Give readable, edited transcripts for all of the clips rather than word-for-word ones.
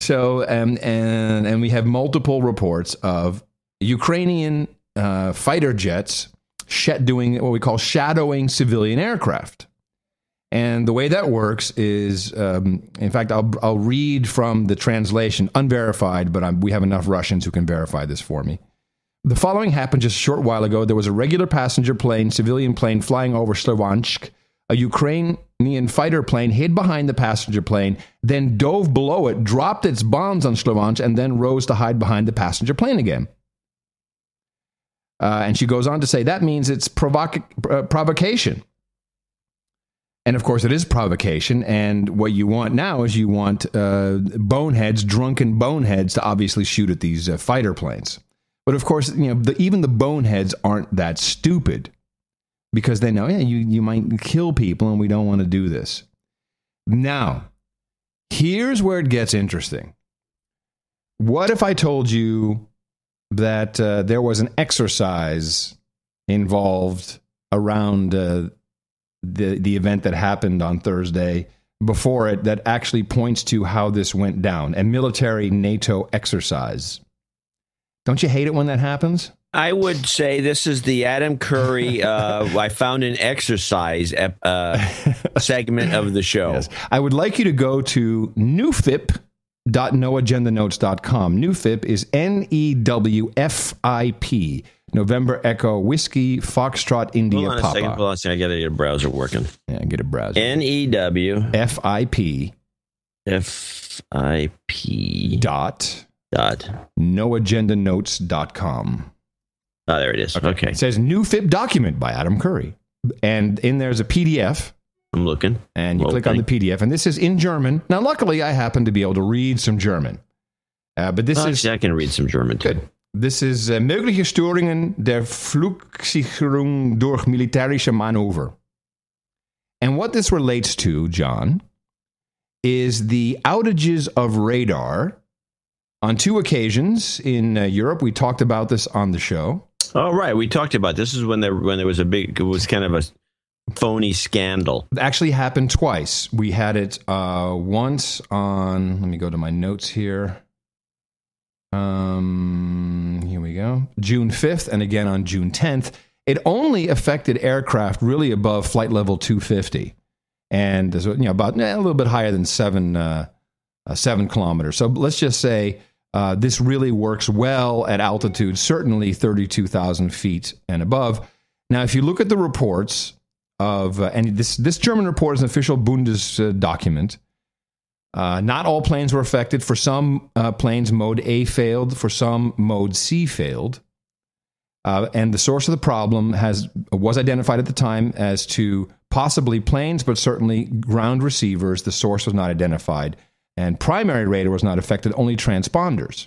So, and we have multiple reports of Ukrainian fighter jets doing what we call shadowing civilian aircraft. And the way that works is, in fact, I'll read from the translation, unverified, but we have enough Russians who can verify this for me. The following happened just a short while ago. There was a regular passenger plane, civilian plane flying over Sloviansk. A Ukrainian fighter plane hid behind the passenger plane, then dove below it, dropped its bombs on Sloviansk, and then rose to hide behind the passenger plane again. And she goes on to say, that means it's provocation. And of course, it is provocation. And what you want now is you want boneheads, drunken boneheads, to obviously shoot at these fighter planes. But of course, even the boneheads aren't that stupid, because they know, you might kill people and we don't want to do this. Now, here's where it gets interesting. What if I told you that there was an exercise involved around the event that happened on Thursday before it that actually points to how this went down, a military NATO exercise? Don't you hate it when that happens? I would say this is the Adam Curry, I found an exercise segment of the show. Yes. I would like you to go to newfip.noagendanotes.com. Newfip is NEWFIP, November Echo Whiskey Foxtrot India Papa. Hold on a second. I got to get a browser working. Yeah, get a browser. NEWFIP. Dot noagendanotes.com. Oh, there it is. Okay. It says new FIP document by Adam Curry. And in there's a PDF. I'm looking. And you click on the PDF. And this is in German. Now, luckily, I happen to be able to read some German. But this is... I can read some German, too. Good. This is mögliche Störungen der Flugsicherung durch militärische Manöver. And what this relates to, John, is the outages of radar on two occasions in Europe. We talked about this on the show. Oh, right. We talked about this. This is when there was it was kind of a phony scandal. It actually happened twice. We had it once on, let me go to my notes here. Here we go. June 5th and again on June 10th. It only affected aircraft really above flight level 250. And about a little bit higher than 7 kilometers. So let's just say this really works well at altitude, certainly 32,000 feet and above. Now, if you look at the reports of, and this German report is an official Bundes document, not all planes were affected. For some planes, mode A failed. For some, mode C failed. And the source of the problem was identified at the time as to possibly planes, but certainly ground receivers. The source was not identified. And primary radar was not affected, only transponders.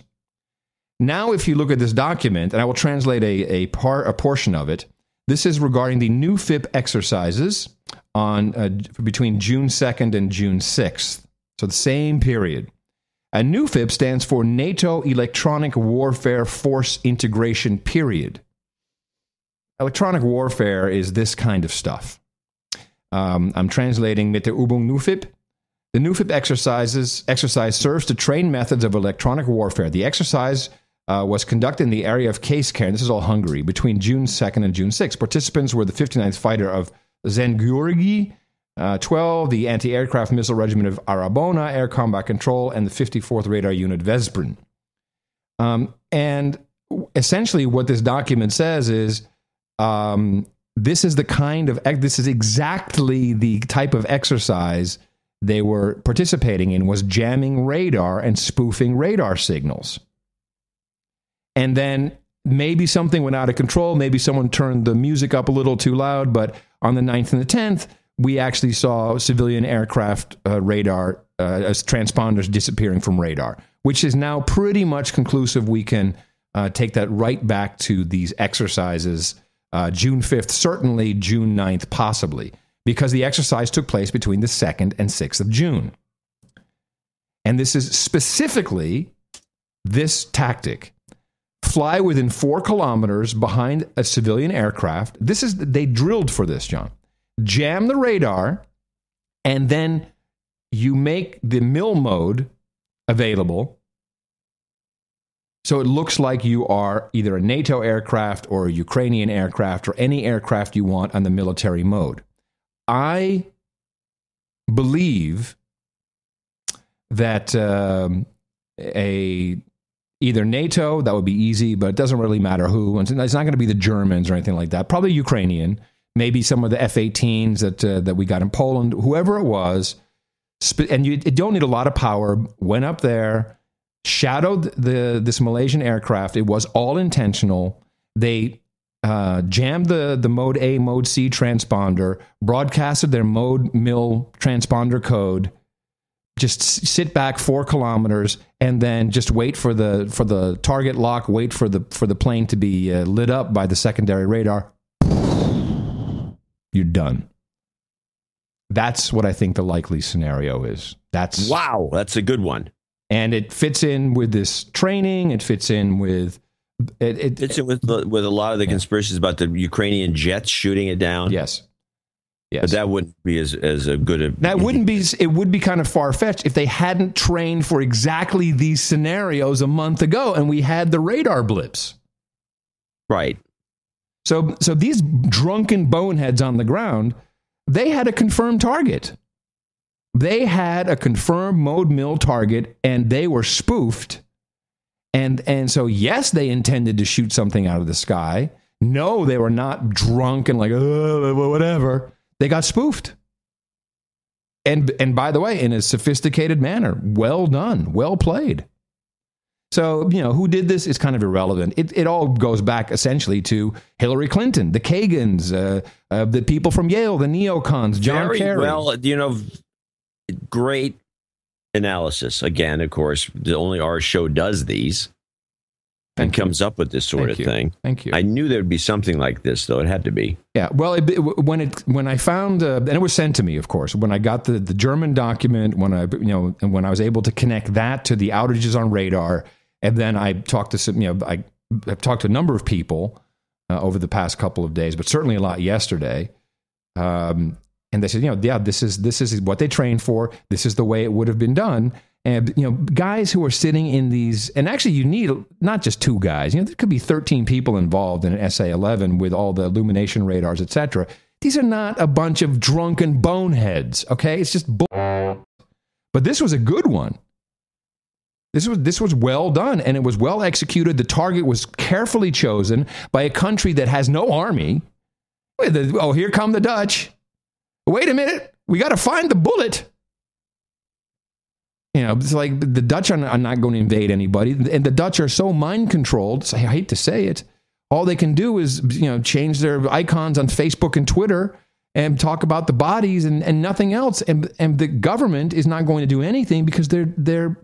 Now, if you look at this document, and I will translate a portion of it, this is regarding the new FIP exercises on between June 2nd and June 6th. So the same period. A new FIP stands for NATO Electronic Warfare Force Integration Period. Electronic warfare is this kind of stuff. I'm translating mit der Übung NUFIP. The NUFIP exercise serves to train methods of electronic warfare. The exercise was conducted in the area of Készkern, this is all Hungary, between June 2nd and June 6th. Participants were the 59th Fighter of Zengurgi 12, the Anti-Aircraft Missile Regiment of Arabona, Air Combat Control, and the 54th Radar Unit Veszprém. And essentially what this document says is this is exactly the type of exercise they were participating in, was jamming radar and spoofing radar signals. And then maybe something went out of control. Maybe someone turned the music up a little too loud. But on the 9th and the 10th, we actually saw civilian aircraft radar as transponders disappearing from radar, which is now pretty much conclusive. We can take that right back to these exercises, June 5th, certainly June 9th, possibly, because the exercise took place between the 2nd and 6th of June. And this is specifically this tactic. Fly within 4 kilometers behind a civilian aircraft. They drilled for this, John. Jam the radar, and then you make the mill mode available. So it looks like you are either a NATO aircraft or a Ukrainian aircraft or any aircraft you want on the military mode. I believe that either NATO, that would be easy, but it doesn't really matter who. It's not going to be the Germans or anything like that. Probably Ukrainian, maybe some of the F-18s that we got in Poland, whoever it was. And you don't need a lot of power. Went up there, shadowed this Malaysian aircraft. It was all intentional. They jammed the Mode A, Mode C transponder, broadcasted their Mode MIL transponder code, just sit back 4 kilometers, and then just wait for the target lock, wait for the plane to be lit up by the secondary radar. You're done. That's what I think the likely scenario is. Wow, that's a good one. And it fits in with this training. It fits in with it fits in with a lot of the conspiracies about the Ukrainian jets shooting it down. Yes. But that wouldn't be as a good. That wouldn't be. It would be kind of far fetched if they hadn't trained for exactly these scenarios a month ago, and we had the radar blips. Right. So these drunken boneheads on the ground, they had a confirmed target. They had a confirmed Mode MIL target, and they were spoofed. And so yes, they intended to shoot something out of the sky. No, they were not drunk and like whatever. They got spoofed. And by the way, in a sophisticated manner. Well done. Well played. So, who did this is kind of irrelevant. It all goes back essentially to Hillary Clinton, the Kagans, the people from Yale, the neocons, John Kerry. Well, great analysis. Again, of course, only our show does these. And comes up with this sort of thing. Thank you. I knew there would be something like this, though. It had to be. Yeah. Well, when I found, and it was sent to me, of course, when I got the German document, and when I was able to connect that to the outages on radar, and then I talked to I've talked to a number of people over the past couple of days, but certainly a lot yesterday. And they said, this is what they trained for. This is the way it would have been done. And, guys who are sitting in these, and actually you need not just 2 guys, there could be 13 people involved in an SA-11 with all the illumination radars, etc. These are not a bunch of drunken boneheads, okay? It's just bull. But this was a good one. This was well done, and it was well executed. The target was carefully chosen by a country that has no army. Here come the Dutch. Wait a minute. We got to find the bullet. It's like the Dutch are not going to invade anybody. And the Dutch are so mind-controlled, so I hate to say it, all they can do is, change their icons on Facebook and Twitter and talk about the bodies and nothing else. And the government is not going to do anything because they're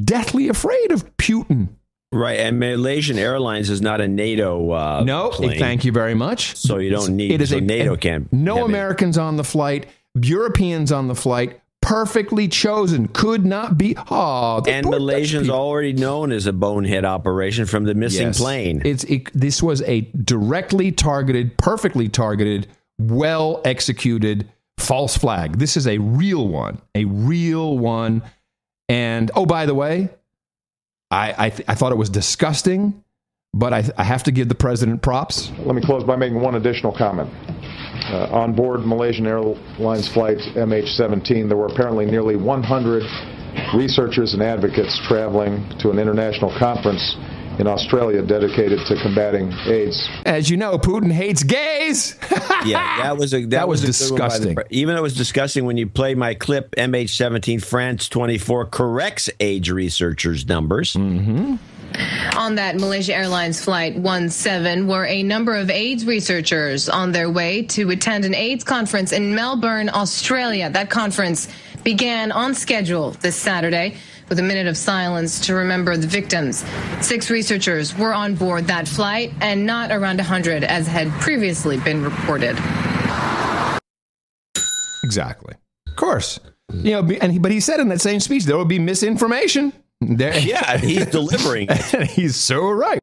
deathly afraid of Putin. Right, and Malaysian Airlines is not a NATO no, plane. Thank you very much. So you don't need, NATO can't. No Americans on the flight, Europeans on the flight, perfectly chosen, could not be. And Malaysia's already known as a bonehead operation from the missing plane. This was a directly targeted, perfectly targeted, well executed false flag. This is a real one. And by the way, I thought it was disgusting, but I have to give the president props. Let me close by making one additional comment. On board Malaysian Airlines flight MH17, there were apparently nearly 100 researchers and advocates traveling to an international conference in Australia dedicated to combating AIDS. As you know, Putin hates gays. Yeah, that was disgusting. Even it was disgusting when you play my clip. MH17 France 24 corrects AIDS researchers' numbers. Mm-hmm. On that Malaysia Airlines Flight 17 were a number of AIDS researchers on their way to attend an AIDS conference in Melbourne, Australia. That conference began on schedule this Saturday with a minute of silence to remember the victims. 6 researchers were on board that flight and not around 100 as had previously been reported. Exactly. Of course. But he said in that same speech there will be misinformation. Yeah, he's delivering it. He's so right.